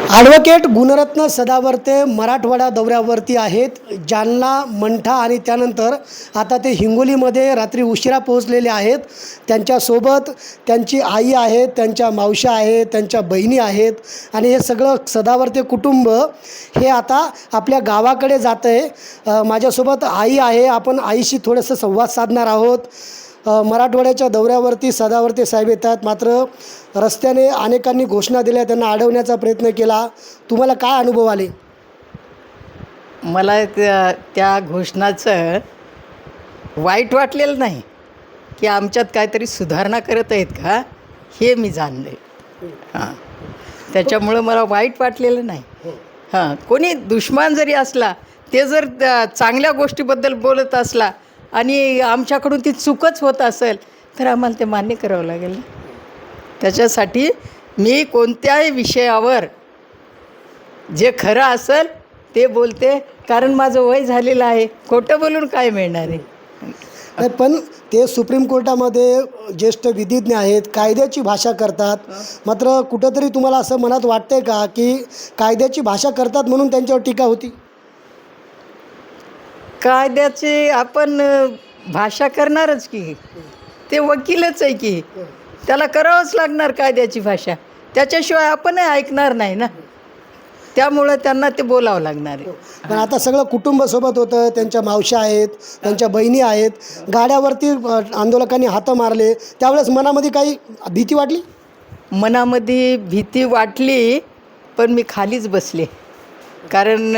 Advocate Gunratna Sadavarte Marathwada दौऱ्यावरती आहेत. जालना, मंठा आणि त्यानंतर आता ते हिंगोलीमध्ये रात्री उशिरा पोहोचलेले आहेत. त्यांच्यासोबत त्यांची आई आहे, त्यांच्या मावश्या आहेत, त्यांच्या बहिणी आहेत आणि हे सगळं सदावर्ते कुटुंब हे आता आपल्या गावाकडे जात आहे. माझ्यासोबत आई आहे. आपण आईशी थोडंसं संवाद साधणार आहोत. मराठवाड्याच्या दौऱ्यावरती सदावर्ते साहेब येतात, मात्र रस्त्याने अनेकांनी घोषणा दिल्या, त्यांना अडवण्याचा प्रयत्न केला. तुम्हाला काय अनुभव आले? मला त्या घोषणाचं वाईट वाटलेलं नाही की आमच्यात काहीतरी सुधारणा करत आहेत का हे मी जाणले. हां, त्याच्यामुळं मला वाईट वाटलेलं नाही. हां, कोणी दुश्मन जरी असला, ते जर चांगल्या गोष्टीबद्दल बोलत असला आणि आमच्याकडून ती चूकच होत असेल तर आम्हाला ते मान्य करावं लागेल. त्याच्यासाठी मी कोणत्याही विषयावर जे खरं असेल ते बोलते, कारण माझं वय झालेलं आहे. खोटं बोलून काय मिळणार आहे? नाही, पण ते सुप्रीम कोर्टामध्ये ज्येष्ठ विधिज्ञ आहेत, कायद्याची भाषा करतात. मात्र कुठंतरी तुम्हाला असं मनात वाटतंय का की कायद्याची भाषा करतात म्हणून त्यांच्यावर टीका होती? कायद्याची आपण भाषा करणारच की, ते वकीलच आहे की, त्याला करावंच लागणार कायद्याची भाषा. त्याच्याशिवाय आपणही ऐकणार नाही ना, त्यामुळं त्यांना ते बोलावं लागणार आहे. पण आता सगळं कुटुंब सोबत होतं, त्यांच्या मावश्या आहेत, त्यांच्या बहिणी आहेत. गाड्यावरती आंदोलकांनी हातं मारले, त्यावेळेस मनामध्ये काही भीती वाटली? मनामध्ये भीती वाटली, पण मी खालीच बसले. कारण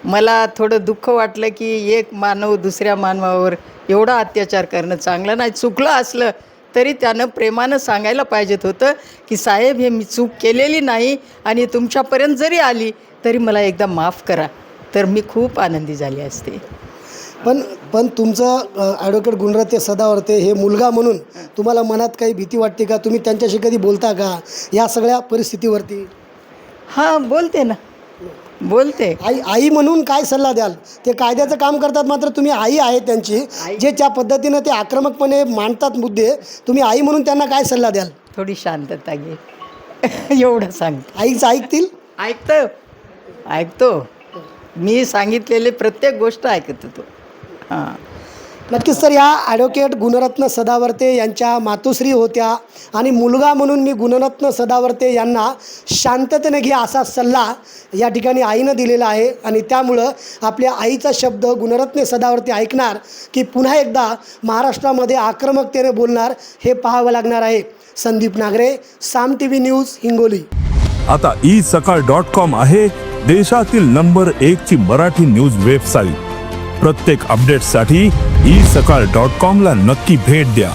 मला थोडं दुःख वाटलं की एक मानव दुसऱ्या मानवावर एवढा अत्याचार करणं चांगलं नाही. चुकलं असलं तरी त्यानं प्रेमानं सांगायला पाहिजेत होतं की साहेब, हे मी चूक केलेली नाही आणि तुमच्यापर्यंत जरी आली तरी मला एकदा माफ करा, तर मी खूप आनंदी झाली असते. पण तुमचं ॲडव्होकेट गुणरत्न सदावर्ते हे मुलगा म्हणून तुम्हाला मनात काही भीती वाटते का? तुम्ही त्यांच्याशी कधी बोलता का या सगळ्या परिस्थितीवरती? हां, बोलते ना, बोलते. आई म्हणून काय सल्ला द्याल? ते कायद्याचं काम करतात, मात्र तुम्ही आई आहे त्यांची, जे त्या पद्धतीनं ते आक्रमकपणे मांडतात मुद्दे, तुम्ही आई म्हणून त्यांना काय सल्ला द्याल? थोडी शांतता घे एवढं सांग. आईचं ऐकतील? ऐकतो मी सांगितलेले प्रत्येक गोष्ट ऐकत होतो. हां, नक्कीच. तर या ॲडव्होकेट गुणरत्न सदावर्ते यांच्या मातोश्री होत्या आणि मुलगा म्हणून मी गुणरत्न सदावर्ते यांना शांततेने घ्या असा सल्ला या ठिकाणी आईनं दिलेला आहे. आणि त्यामुळं आपल्या आईचा शब्द गुणरत्न सदावर्ते ऐकणार की पुन्हा एकदा महाराष्ट्रामध्ये आक्रमकतेने बोलणार, हे पाहावं लागणार आहे. संदीप नागरे, साम TV न्यूज, हिंगोली. आता isakal.com आहे देशातील नंबर 1 ची मराठी न्यूज वेबसाईट. प्रत्येक अपडेटसाठी isakal.com ला नक्की भेट द्या.